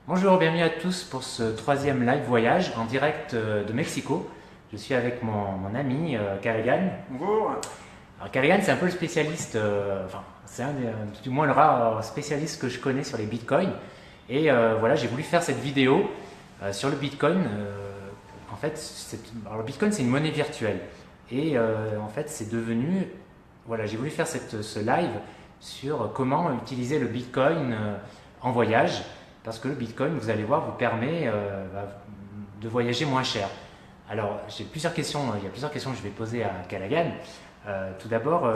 Bonjour, bienvenue à tous pour ce troisième live voyage en direct de Mexico. Je suis avec mon ami Callaghan. Bonjour. Alors Callaghan, c'est un peu le spécialiste, c'est du moins le rare spécialiste que je connais sur les bitcoins. Et voilà, j'ai voulu faire cette vidéo sur le bitcoin. En fait, alors le bitcoin, c'est une monnaie virtuelle. Et en fait, c'est devenu. Voilà, j'ai voulu faire ce live sur comment utiliser le bitcoin en voyage. Parce que le bitcoin, vous allez voir, vous permet de voyager moins cher. Alors, j'ai plusieurs questions, il y a plusieurs questions que je vais poser à Callaghan. Tout d'abord,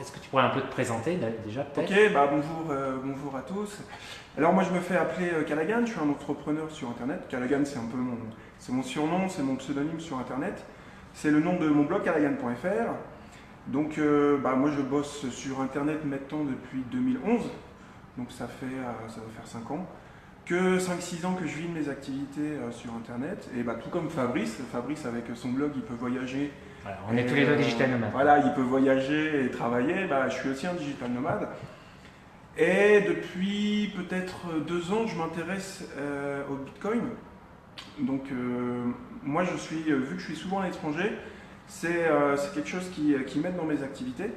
est-ce que tu pourrais un peu te présenter déjà peut-être? Ok, bonjour, bonjour à tous. Alors moi je me fais appeler Callaghan, je suis un entrepreneur sur internet. Callaghan c'est mon surnom, c'est mon pseudonyme sur internet. C'est le nom de mon blog callaghan.fr. Donc moi je bosse sur internet maintenant depuis 2011. Donc ça va faire 5 ans. Que 5-6 ans que je vis de mes activités sur internet. Et tout comme Fabrice avec son blog il peut voyager. Voilà, on est tous les deux digital nomades. Voilà, il peut voyager et travailler. Je suis aussi un digital nomade. Et depuis peut-être 2 ans, je m'intéresse au Bitcoin. Donc moi, vu que je suis souvent à l'étranger, c'est quelque chose qui m'aide dans mes activités.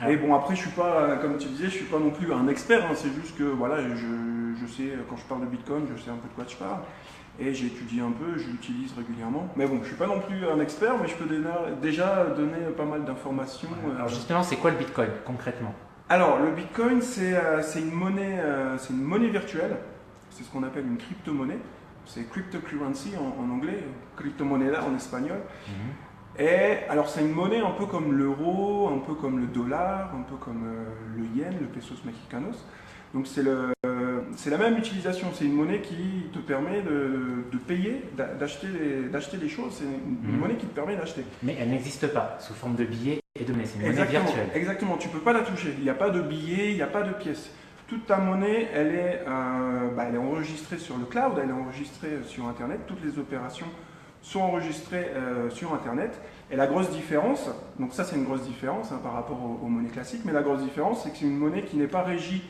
Ah, Et bon, après, je suis pas, comme tu disais, je suis pas non plus un expert. C'est juste que voilà, je sais, quand je parle de Bitcoin, je sais un peu de quoi je parle. Et j'ai étudié un peu, je l'utilise régulièrement. Mais bon, je suis pas non plus un expert, mais je peux déjà donner pas mal d'informations. alors justement, c'est quoi le bitcoin concrètement? Alors, le Bitcoin, c'est une monnaie virtuelle. C'est ce qu'on appelle une crypto-monnaie. C'est cryptocurrency en anglais, crypto-moneda en espagnol. Mhm. Et alors, c'est une monnaie un peu comme l'euro, un peu comme le dollar, un peu comme le yen, le pesos mexicanos. Donc, c'est la même utilisation. C'est une monnaie qui te permet de payer, d'acheter des choses. C'est une monnaie qui te permet d'acheter. Mais elle n'existe pas sous forme de billets et de monnaie, c'est une monnaie Exactement, virtuelle. exactement. Tu peux pas la toucher. Il n'y a pas de billets, il n'y a pas de pièces. Toute ta monnaie, elle est enregistrée sur le cloud, elle est enregistrée sur Internet. Toutes les opérations sont enregistrées sur Internet. Et la grosse différence, donc ça c'est une grosse différence par rapport aux monnaies classiques, mais la grosse différence c'est que c'est une monnaie qui n'est pas régie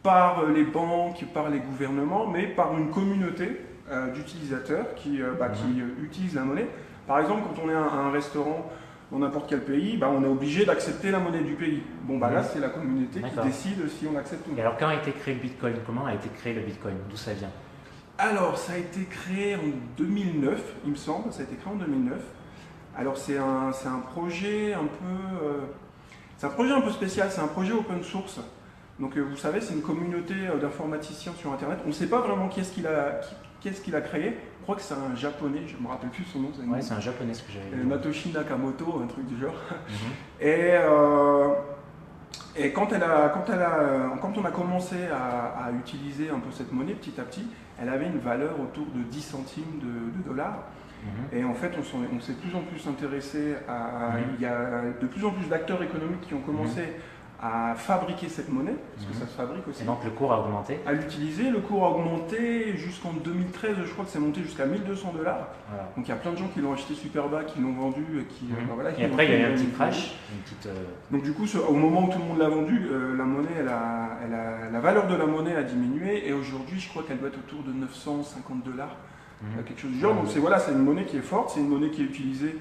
par les banques, par les gouvernements, mais par une communauté d'utilisateurs qui utilisent la monnaie. Par exemple, quand on est à un restaurant dans n'importe quel pays, on est obligé d'accepter la monnaie du pays. Là, c'est la communauté qui décide si on accepte ou non. Et alors, quand a été créé le bitcoin? Comment a été créé le bitcoin? D'où ça vient? Alors, ça a été créé en 2009, il me semble. Ça a été créé en 2009. Alors, c'est un projet un peu, c'est un projet un peu spécial. C'est un projet open source. Donc, vous savez, c'est une communauté d'informaticiens sur Internet. On ne sait pas vraiment qui est-ce qu'il a créé. Je crois que c'est un japonais, je ne me rappelle plus son nom. Ouais, c'est un japonais ce que j'avais vu. Natoshi Nakamoto, un truc du genre. Mhm. Et quand on a commencé à utiliser un peu cette monnaie petit à petit, elle avait une valeur autour de 10 centimes de dollars. Mhm. Et en fait, on s'est de plus en plus intéressé Mhm. il y a de plus en plus d'acteurs économiques qui ont commencé à fabriquer cette monnaie, parce que ça se fabrique aussi. Et donc le cours a augmenté? À l'utiliser, le cours a augmenté jusqu'en 2013, je crois que c'est monté jusqu'à 1200 dollars. Voilà. Donc il y a plein de gens qui l'ont acheté super bas, qui l'ont vendu, Et après il y a eu un petit crash, Donc du coup, au moment où tout le monde l'a vendu, la monnaie, la valeur de la monnaie a diminué, et aujourd'hui, je crois qu'elle doit être autour de 950 dollars, quelque chose du genre. Donc c'est une monnaie qui est forte, c'est une monnaie qui est utilisée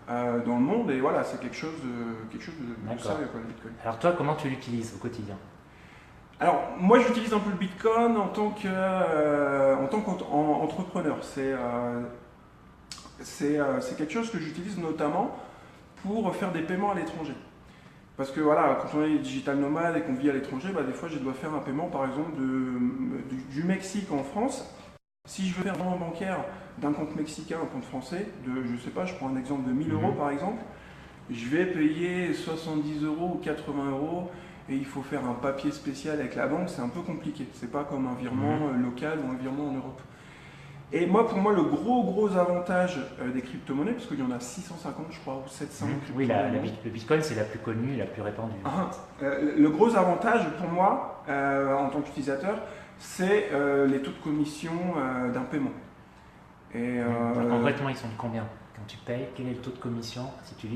dans le monde, et voilà, c'est quelque chose de sérieux, le Bitcoin. Alors toi, comment tu l'utilises au quotidien? Alors moi, j'utilise un peu le Bitcoin en tant qu'entrepreneur. C'est quelque chose que j'utilise notamment pour faire des paiements à l'étranger. Parce que voilà, quand on est digital nomade et qu'on vit à l'étranger, des fois je dois faire un paiement par exemple du Mexique en France. Si je veux faire un virement bancaire d'un compte mexicain à un compte français, je sais pas, je prends un exemple de 1000 euros par exemple, je vais payer 70 euros ou 80 euros et il faut faire un papier spécial avec la banque, c'est un peu compliqué. C'est pas comme un virement local ou un virement en Europe. Et pour moi, le gros avantage des crypto-monnaies, parce qu'il y en a 650, je crois, ou 700 Oui, crypto-monnaies. le bitcoin c'est la plus connue, la plus répandue. Le gros avantage pour moi, en tant qu'utilisateur, c'est les taux de commission d'un paiement. Concrètement, ils sont de combien? Quand tu payes, quel est le taux de commission si tu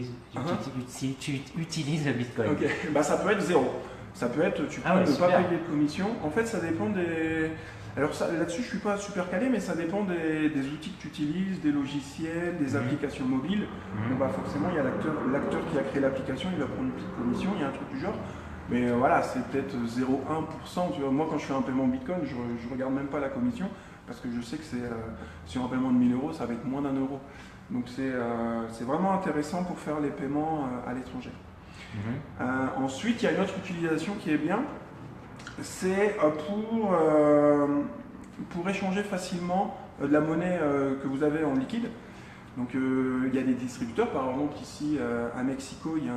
utilises le bitcoin? Ok, ça peut être zéro. Ça peut être, tu peux ne pas payer de commission. En fait, ça dépend Alors là-dessus, je ne suis pas super calé, mais ça dépend des outils que tu utilises, des logiciels, des applications mobiles. Bon, bah, forcément, il y a l'acteur qui a créé l'application, il va prendre une petite commission, il y a un truc du genre. Mais voilà, c'est peut-être 0,1%. Tu vois, moi, quand je fais un paiement en Bitcoin, je ne regarde même pas la commission, parce que je sais que sur un paiement de 1000 euros, ça va être moins d'1 euro. Donc c'est vraiment intéressant pour faire les paiements à l'étranger. Ensuite, il y a une autre utilisation qui est bien, c'est pour échanger facilement de la monnaie que vous avez en liquide. Donc il y a des distributeurs, par exemple ici à Mexico, il y a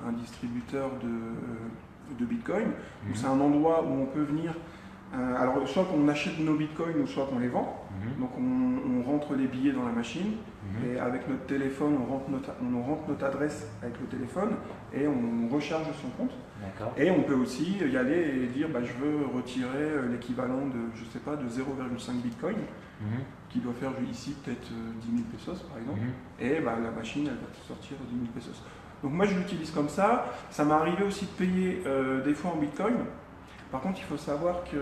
un distributeur de Bitcoin. C'est un endroit où on peut venir, alors soit qu'on achète nos Bitcoins ou soit qu'on les vend. Donc on rentre les billets dans la machine et avec notre téléphone, on rentre notre adresse avec le téléphone et on recharge son compte. Et on peut aussi y aller et dire bah, je veux retirer l'équivalent de, je sais pas, de 0,5 Bitcoin, qui doit faire ici peut-être 10 000 pesos par exemple, et bah, la machine elle va te sortir 10 000 pesos. Donc moi je l'utilise comme ça. Ça m'est arrivé aussi de payer des fois en Bitcoin. Par contre, il faut savoir que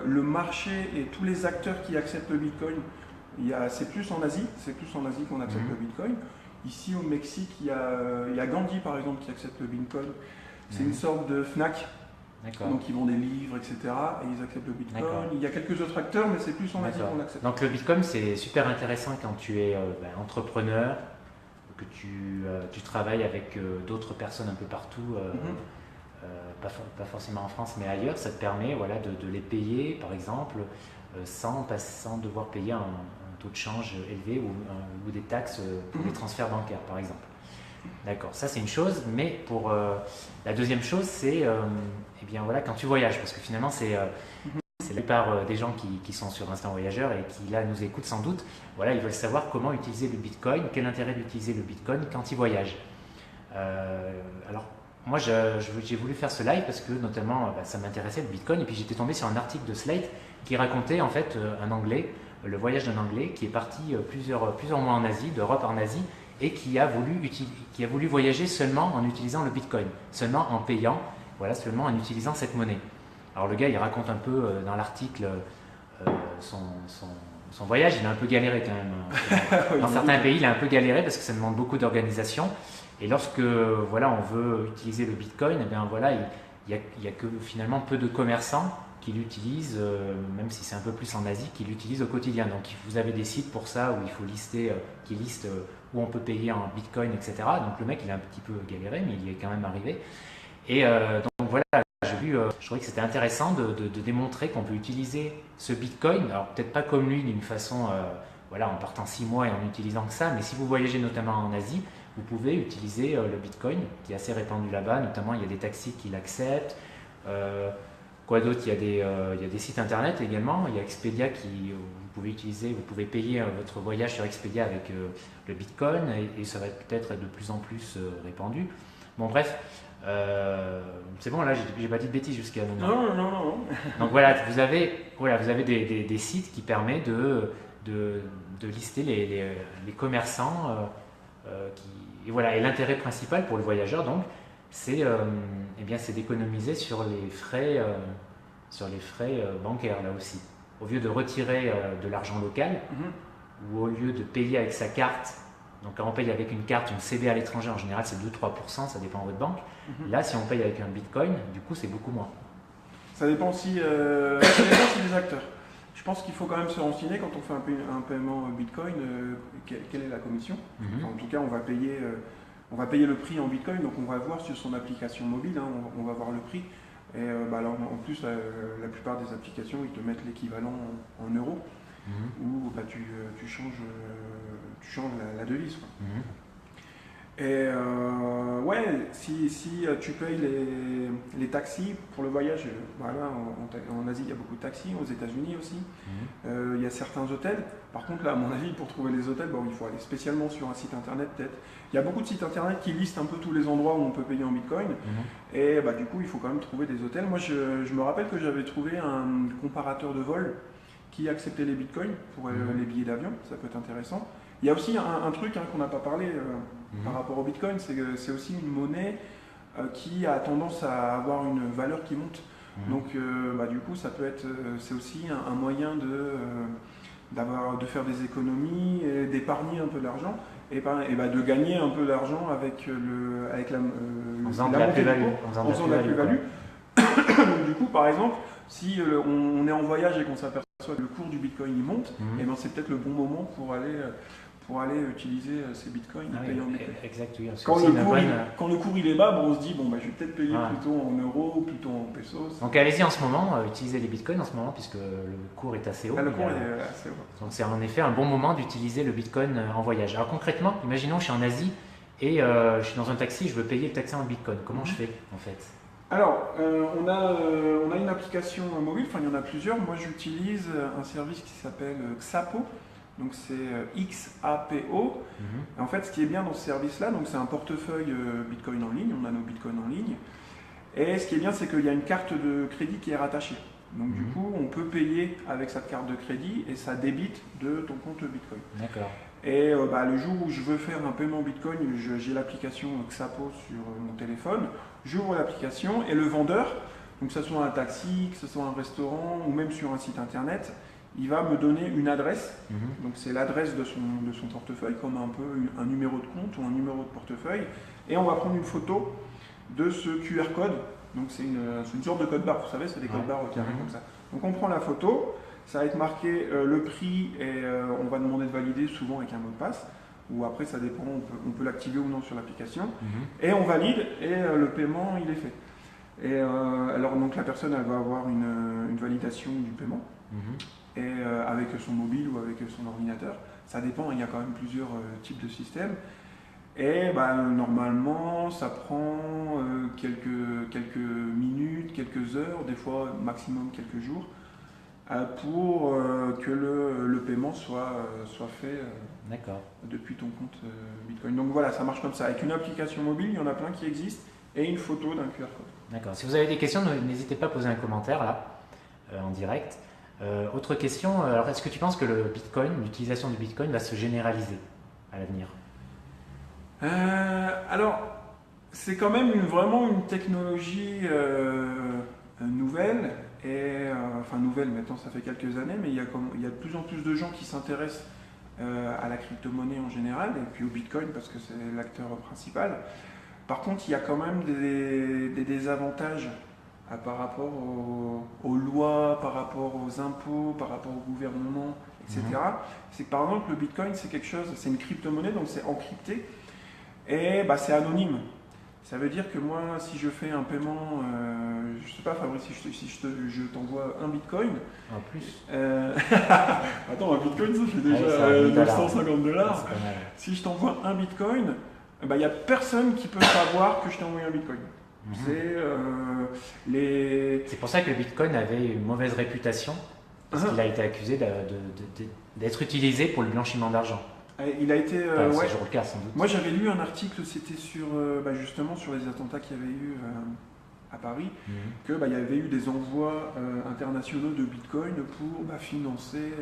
le marché et tous les acteurs qui acceptent le Bitcoin, c'est plus en Asie, qu'on accepte le Bitcoin. Ici au Mexique, il y a Gandhi par exemple qui accepte le Bitcoin. C'est une sorte de Fnac. Donc ils vendent des livres, etc. Et ils acceptent le Bitcoin. Il y a quelques autres acteurs, mais c'est plus en Asie qu'on l'accepte. Donc le Bitcoin, c'est super intéressant quand tu es entrepreneur, que tu travailles avec d'autres personnes un peu partout. Pas forcément en France mais ailleurs, ça te permet de les payer par exemple sans devoir payer un taux de change élevé ou des taxes pour les transferts bancaires par exemple. D'accord, ça c'est une chose, mais pour la deuxième chose c'est quand tu voyages, parce que finalement c'est la plupart des gens qui sont sur Instant Voyageur et qui là nous écoutent sans doute, ils veulent savoir comment utiliser le Bitcoin, quel intérêt d'utiliser le Bitcoin quand ils voyagent. Alors moi, j'ai voulu faire ce live parce que notamment ça m'intéressait le Bitcoin et puis j'étais tombé sur un article de Slate qui racontait en fait un Anglais, le voyage d'un Anglais qui est parti plusieurs mois en Asie, d'Europe en Asie, et qui a voulu voyager seulement en utilisant le Bitcoin, seulement en payant, seulement en utilisant cette monnaie. Alors le gars il raconte un peu dans l'article son voyage, il a un peu galéré quand même. Dans certains pays il a un peu galéré parce que ça demande beaucoup d'organisation. Et lorsque on veut utiliser le Bitcoin, il y a que finalement peu de commerçants qui l'utilisent, même si c'est un peu plus en Asie, qui l'utilisent au quotidien. Donc vous avez des sites pour ça où il faut lister, qui listent où on peut payer en Bitcoin, etc. Donc le mec il a un petit peu galéré, mais il y est quand même arrivé. Et donc voilà, je trouvais que c'était intéressant de démontrer qu'on peut utiliser ce Bitcoin, alors peut-être pas comme lui d'une façon, en partant 6 mois et en utilisant que ça, mais si vous voyagez notamment en Asie, vous pouvez utiliser le Bitcoin qui est assez répandu là-bas, notamment il y a des taxis qui l'acceptent. Quoi d'autre, il y a des sites internet également, il y a Expedia vous pouvez payer votre voyage sur Expedia avec le Bitcoin et ça va peut-être être de plus en plus répandu. Bon bref, c'est bon là, j'ai pas dit de bêtises jusqu'à maintenant. Non. Donc vous avez des sites qui permettent de lister les commerçants et l'intérêt principal pour le voyageur donc c'est d'économiser sur les frais bancaires là aussi. Au lieu de retirer de l'argent local ou au lieu de payer avec sa carte, donc quand on paye avec une carte, une CB à l'étranger en général c'est 2-3%, ça dépend de votre banque. Là si on paye avec un Bitcoin, du coup c'est beaucoup moins. Ça dépend aussi des acteurs. Je pense qu'il faut quand même se renseigner quand on fait un paiement Bitcoin, quelle est la commission. En tout cas, on va payer le prix en Bitcoin, donc on va voir sur son application mobile, on va voir le prix. Et alors, en plus, la plupart des applications, ils te mettent l'équivalent en euros, ou tu changes la devise. Quoi. Et si tu payes les taxis pour le voyage, en Asie il y a beaucoup de taxis, aux États-Unis aussi, il y a certains hôtels. Par contre là à mon avis pour trouver les hôtels, il faut aller spécialement sur un site internet peut-être. Il y a beaucoup de sites internet qui listent un peu tous les endroits où on peut payer en Bitcoin et du coup il faut quand même trouver des hôtels. Moi je me rappelle que j'avais trouvé un comparateur de vol qui acceptait les Bitcoins pour les billets d'avion, ça peut être intéressant. Il y a aussi un truc qu'on n'a pas parlé par rapport au Bitcoin, c'est aussi une monnaie qui a tendance à avoir une valeur qui monte. Donc du coup, ça peut être, c'est aussi un moyen de faire des économies, et d'épargner un peu d'argent et de gagner un peu d'argent avec en faisant de la plus-value. En faisant de la plus-value. Donc, du coup, par exemple, si on est en voyage et qu'on s'aperçoit que le cours du Bitcoin il monte, et ben c'est peut-être le bon moment pour aller utiliser ces bitcoins payés en bitcoin. Exact, oui. Quand le cours il est bas, on se dit je vais peut-être payer plutôt en euros ou plutôt en pesos. Donc allez-y en ce moment, utilisez les bitcoins en ce moment puisque le cours est assez haut. Le cours est assez haut. Donc c'est en effet un bon moment d'utiliser le bitcoin en voyage. Alors concrètement, imaginons que je suis en Asie et je suis dans un taxi, je veux payer le taxi en bitcoin. Comment je fais en fait? Alors, on a une application mobile, enfin il y en a plusieurs. Moi j'utilise un service qui s'appelle Xapo. Donc c'est XAPO. En fait, ce qui est bien dans ce service-là, donc c'est un portefeuille Bitcoin en ligne, on a nos Bitcoins en ligne. Et ce qui est bien, c'est qu'il y a une carte de crédit qui est rattachée. Donc du coup, on peut payer avec cette carte de crédit et ça débite de ton compte Bitcoin. D'accord. Et le jour où je veux faire un paiement Bitcoin, j'ai l'application Xapo sur mon téléphone, j'ouvre l'application et le vendeur, donc que ce soit un taxi, que ce soit un restaurant ou même sur un site internet, il va me donner une adresse, donc c'est l'adresse de son portefeuille, comme un peu un numéro de compte ou un numéro de portefeuille, et on va prendre une photo de ce QR code, donc c'est une sorte de code barre, vous savez, c'est des codes barres carrés comme ça. Donc on prend la photo, ça va être marqué le prix et on va demander de valider souvent avec un mot de passe, ou après ça dépend, on peut l'activer ou non sur l'application, et on valide et le paiement il est fait. Et alors donc la personne elle va avoir une validation du paiement. Et avec son mobile ou avec son ordinateur, ça dépend, il y a quand même plusieurs types de systèmes. Et normalement, ça prend quelques minutes, quelques heures, des fois maximum quelques jours, pour que le paiement soit fait depuis ton compte Bitcoin. Donc voilà, ça marche comme ça. Avec une application mobile, il y en a plein qui existent, et une photo d'un QR code. D'accord. Si vous avez des questions, n'hésitez pas à poser un commentaire là, en direct. Autre question, alors est-ce que tu penses que l'utilisation du Bitcoin va se généraliser à l'avenir? Alors, c'est quand même vraiment une technologie nouvelle, nouvelle maintenant, ça fait quelques années, mais il y a de plus en plus de gens qui s'intéressent à la crypto-monnaie en général, et puis au Bitcoin parce que c'est l'acteur principal. Par contre, il y a quand même des désavantages par rapport aux lois, par rapport aux impôts, par rapport au gouvernement, etc. C'est que par exemple le Bitcoin c'est une crypto-monnaie, donc c'est encrypté et c'est anonyme. Ça veut dire que moi si je fais un paiement, je sais pas Fabrice, si je t'envoie un Bitcoin. En plus Attends, un Bitcoin ça fait déjà $950. Si je t'envoie un Bitcoin, il n'y a personne qui peut savoir que je t'ai envoyé un Bitcoin. C'est pour ça que le Bitcoin avait une mauvaise réputation, parce qu'il a été accusé d'être utilisé pour le blanchiment d'argent. Il a été. C'est toujours le cas sans doute. Moi j'avais lu un article, c'était justement sur les attentats qu'il y avait eu à Paris, qu'il y avait eu des envois internationaux de Bitcoin pour financer,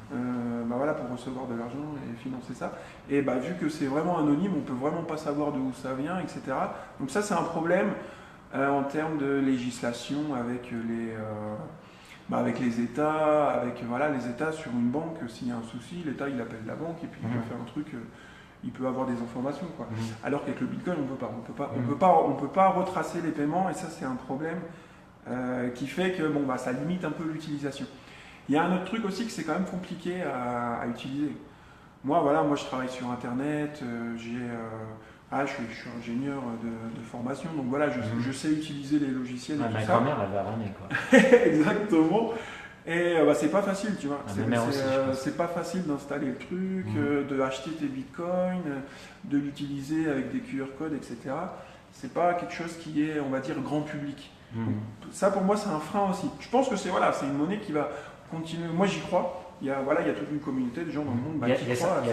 pour recevoir de l'argent et financer ça. Et vu que c'est vraiment anonyme, on peut vraiment pas savoir d'où ça vient, etc. Donc ça c'est un problème en termes de législation avec les États, les États sur une banque, s'il y a un souci, l'État il appelle la banque et puis il peut faire un truc. Il peut avoir des informations, quoi. Alors qu'avec le Bitcoin, on peut pas retracer les paiements, et ça c'est un problème qui fait que ça limite un peu l'utilisation. Il y a un autre truc aussi que c'est quand même compliqué à utiliser. Moi je travaille sur Internet, je suis ingénieur de formation, donc voilà, je sais utiliser les logiciels. Ma grand-mère elle va ramer, quoi. Exactement. Et c'est pas facile, tu vois. C'est pas facile d'installer le truc, de acheter tes bitcoins, de l'utiliser avec des QR codes, etc. C'est pas quelque chose qui est, on va dire, grand public. Donc, ça, pour moi, c'est un frein aussi. Je pense que c'est une monnaie qui va continuer. Moi, j'y crois. Il y a toute une communauté de gens dans le monde qui croient. Il y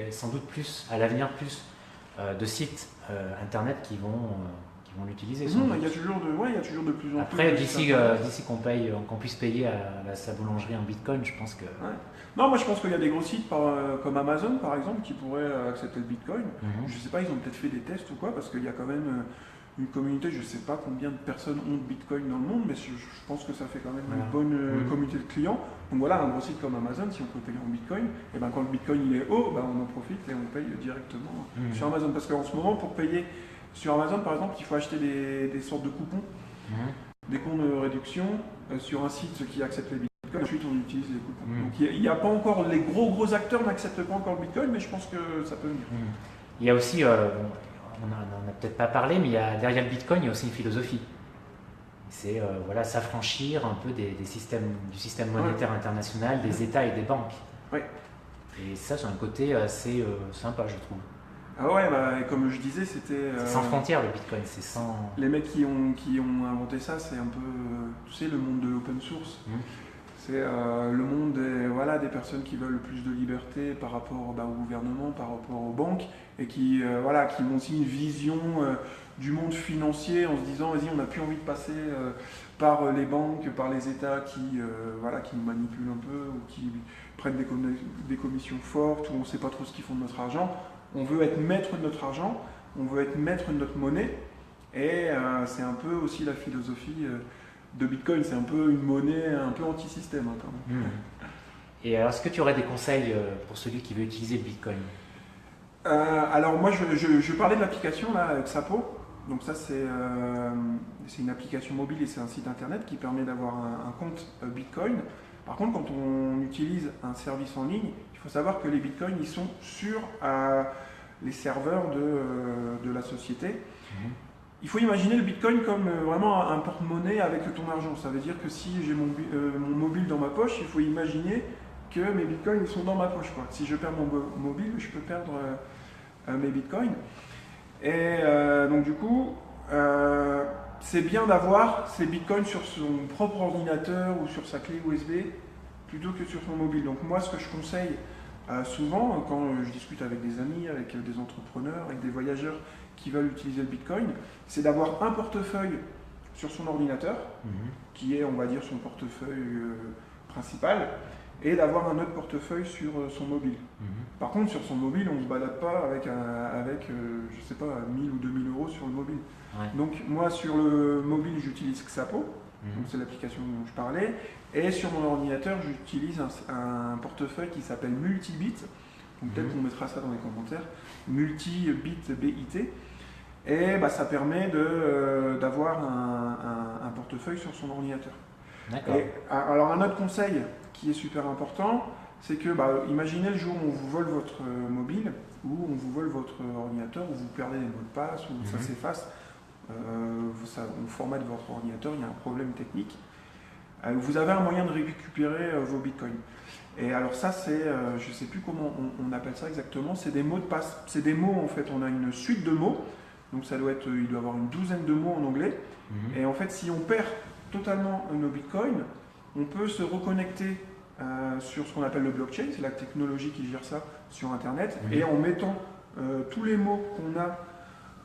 a sans doute plus, à l'avenir, plus de sites internet qui vont l'utiliser. Il y a toujours de plus en plus. Après, d'ici qu'on puisse payer à sa boulangerie en Bitcoin, je pense que. Ouais. Non, moi je pense qu'il y a des gros sites comme Amazon par exemple qui pourraient accepter le Bitcoin. Je sais pas, ils ont peut-être fait des tests ou quoi, parce qu'il y a quand même une communauté, je ne sais pas combien de personnes ont de Bitcoin dans le monde, mais je pense que ça fait quand même Voilà. une bonne communauté de clients. Donc voilà, un gros site comme Amazon, si on peut payer en Bitcoin, et ben quand le Bitcoin il est haut, ben on en profite et on paye directement sur Amazon. Parce qu'en ce moment, pour payer sur Amazon, par exemple, il faut acheter des sortes de coupons, des cons de réduction sur un site qui accepte les Bitcoins. Ensuite, on utilise les coupons. Donc il n'y a pas encore, les gros acteurs n'acceptent pas encore le Bitcoin, mais je pense que ça peut venir. Il y a aussi, on n'en a peut-être pas parlé, mais derrière le Bitcoin, il y a aussi une philosophie. C'est voilà, s'affranchir un peu du système monétaire international, des États et des banques. Ouais. Et ça, c'est un côté assez sympa, je trouve. Ah ouais, bah, comme je disais, c'était... C'est sans frontières, le Bitcoin, c'est sans... Les mecs qui ont inventé ça, c'est un peu, tu sais, le monde de l'open source. C'est le monde des personnes qui veulent plus de liberté par rapport au gouvernement, par rapport aux banques, et qui ont aussi une vision du monde financier en se disant, vas-y, on n'a plus envie de passer par les banques, par les États qui nous manipulent un peu, ou qui prennent des commissions fortes, ou on ne sait pas trop ce qu'ils font de notre argent. On veut être maître de notre argent, on veut être maître de notre monnaie, et c'est un peu aussi la philosophie de Bitcoin. C'est un peu une monnaie un peu anti-système quand même. Et alors, est-ce que tu aurais des conseils pour celui qui veut utiliser le Bitcoin? Alors moi, je parlais de l'application là, Xapo. Donc ça, c'est une application mobile et c'est un site internet qui permet d'avoir un compte Bitcoin. Par contre, quand on utilise un service en ligne, il faut savoir que les bitcoins, ils sont sur les serveurs de la société. Il faut imaginer le bitcoin comme vraiment un porte-monnaie avec ton argent. Ça veut dire que si j'ai mon mobile dans ma poche, il faut imaginer que mes bitcoins ils sont dans ma poche, quoi. Si je perds mon mobile, je peux perdre mes bitcoins. Et donc du coup, c'est bien d'avoir ces bitcoins sur son propre ordinateur ou sur sa clé USB plutôt que sur son mobile. Donc moi, ce que je conseille souvent quand je discute avec des amis, avec des entrepreneurs, avec des voyageurs qui veulent utiliser le bitcoin, c'est d'avoir un portefeuille sur son ordinateur, qui est, on va dire, son portefeuille principal, et d'avoir un autre portefeuille sur son mobile. Par contre, sur son mobile, on ne se balade pas avec je sais pas, 1000 ou 2000 euros sur le mobile. Ouais. Donc moi, sur le mobile, j'utilise Xapo, donc c'est l'application dont je parlais, et sur mon ordinateur, j'utilise un portefeuille qui s'appelle Multibit, donc peut-être qu'on mettra ça dans les commentaires, Multibit, BIT, et ça permet d'avoir un portefeuille sur son ordinateur. D'accord. Et, alors un autre conseil qui est super important, c'est que imaginez le jour où on vous vole votre mobile, ou on vous vole votre ordinateur, ou vous perdez les mots de passe, ou ça s'efface, on formate votre ordinateur, il y a un problème technique, vous avez un moyen de récupérer vos bitcoins. Et alors ça, c'est, je ne sais plus comment on appelle ça exactement, c'est des mots de passe. C'est des mots, en fait, on a une suite de mots, donc il doit y avoir une douzaine de mots en anglais, et en fait, si on perd totalement nos bitcoins, on peut se reconnecter sur ce qu'on appelle le blockchain, c'est la technologie qui gère ça sur Internet, et en mettant tous les mots qu'on a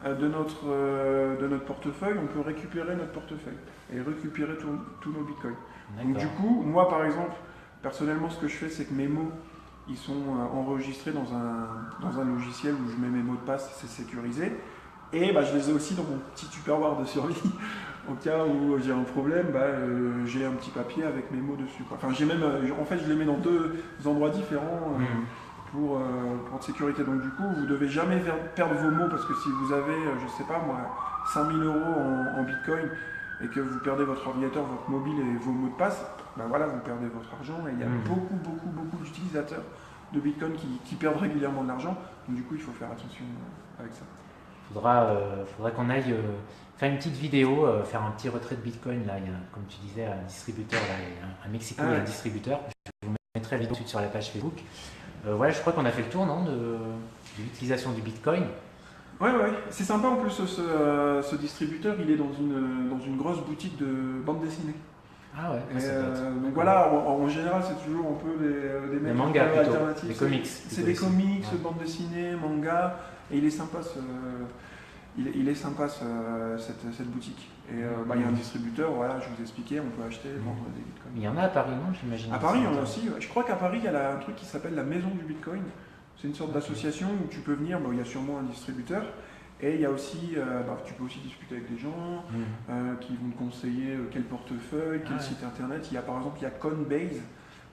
de notre portefeuille, on peut récupérer notre portefeuille et récupérer tous nos bitcoins. Donc du coup, moi par exemple, personnellement, ce que je fais, c'est que mes mots, ils sont enregistrés dans un logiciel où je mets mes mots de passe, c'est sécurisé, et je les ai aussi dans mon petit tupperware de survie. Au cas où j'ai un problème, j'ai un petit papier avec mes mots dessus, quoi. Enfin, j'ai même, en fait, je les mets dans deux endroits différents pour de sécurité. Donc du coup, vous ne devez jamais perdre vos mots, parce que si vous avez, je sais pas moi, 5000 euros en bitcoin et que vous perdez votre ordinateur, votre mobile et vos mots de passe, voilà, vous perdez votre argent. Et il y a beaucoup d'utilisateurs de bitcoin qui perdent régulièrement de l'argent. Donc du coup, il faut faire attention avec ça. Faudra qu'on aille faire une petite vidéo, faire un petit retrait de Bitcoin. Là, il y a, comme tu disais, un distributeur, là, à Mexico, il y a un distributeur. Je vous mettrai la vidéo ensuite sur la page Facebook. Voilà, je crois qu'on a fait le tour, non, de l'utilisation du Bitcoin. Ouais, c'est sympa en plus, ce distributeur, il est dans une grosse boutique de bande dessinée. Ah ouais, donc voilà, en général, c'est toujours un peu des mecs mangas plutôt, alternatifs. des comics. C'est des comics, bande dessinée, manga, et il est sympa cette boutique. Et il y a un distributeur, voilà, je vous expliquais, on peut acheter, vendre des bitcoins. Il y en a à Paris, non, j'imagine? À Paris, il y en a aussi. Je crois qu'à Paris, il y a un truc qui s'appelle la Maison du Bitcoin. C'est une sorte d'association où tu peux venir, il y a sûrement un distributeur, Et il y a aussi, tu peux aussi discuter avec des gens qui vont te conseiller quel portefeuille, quel site internet. Il y a par exemple Coinbase.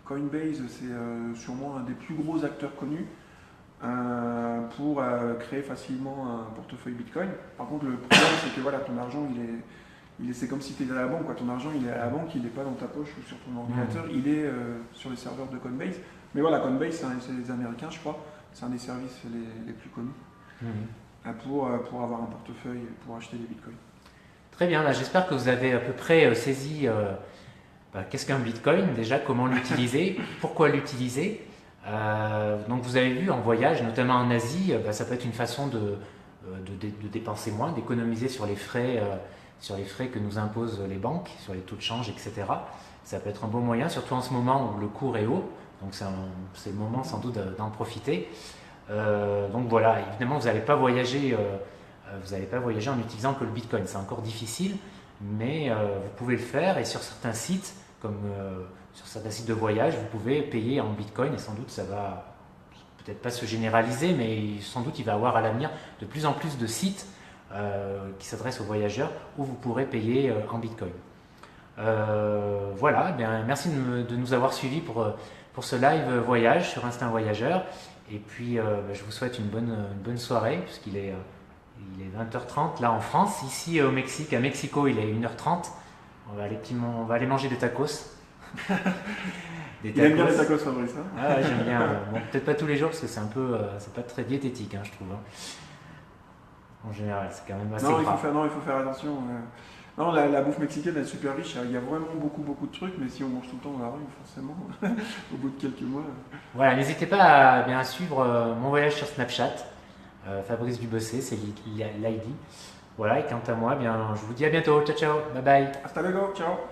Coinbase, c'est sûrement un des plus gros acteurs connus pour créer facilement un portefeuille Bitcoin. Par contre, le problème, c'est que voilà, ton argent, c'est comme si tu étais à la banque, quoi. Ton argent, il est à la banque, il n'est pas dans ta poche ou sur ton ordinateur, il est sur les serveurs de Coinbase. Mais voilà, Coinbase, c'est les Américains, je crois. C'est un des services les plus connus pour avoir un portefeuille, pour acheter des bitcoins. Très bien, j'espère que vous avez à peu près saisi qu'est-ce qu'un bitcoin, déjà, comment l'utiliser, pourquoi l'utiliser. Donc vous avez vu, en voyage, notamment en Asie, ça peut être une façon de dépenser moins, d'économiser sur les frais que nous imposent les banques, sur les taux de change, etc. Ça peut être un bon moyen, surtout en ce moment où le cours est haut. Donc c'est le moment sans doute d'en profiter. Donc voilà, évidemment vous n'allez pas voyager en utilisant que le Bitcoin. C'est encore difficile, mais vous pouvez le faire. Et sur certains sites, comme sur certains sites de voyage, vous pouvez payer en Bitcoin. Et sans doute ça va peut-être pas se généraliser, mais sans doute il va y avoir à l'avenir de plus en plus de sites qui s'adressent aux voyageurs où vous pourrez payer en Bitcoin. Voilà, merci de nous avoir suivis pour ce live voyage sur Instinct Voyageur. Et puis je vous souhaite une bonne soirée, puisqu'il est 20h30 là en France. Ici au Mexique, à Mexico, il est 1h30. On va aller manger des tacos. Il aime bien les tacos, Fabrice. Ah, j'aime bien. Bon, peut-être pas tous les jours, parce que c'est pas très diététique, je trouve. En général, c'est quand même assez gras. Il faut faire attention. Non, la bouffe mexicaine elle est super riche, il y a vraiment beaucoup de trucs, mais si on mange tout le temps dans la rue, forcément, au bout de quelques mois. Voilà, n'hésitez pas à bien suivre mon voyage sur Snapchat, Fabrice Dubessé, c'est l'ID. Voilà, et quant à moi, je vous dis à bientôt, ciao, bye bye. Hasta luego, ciao.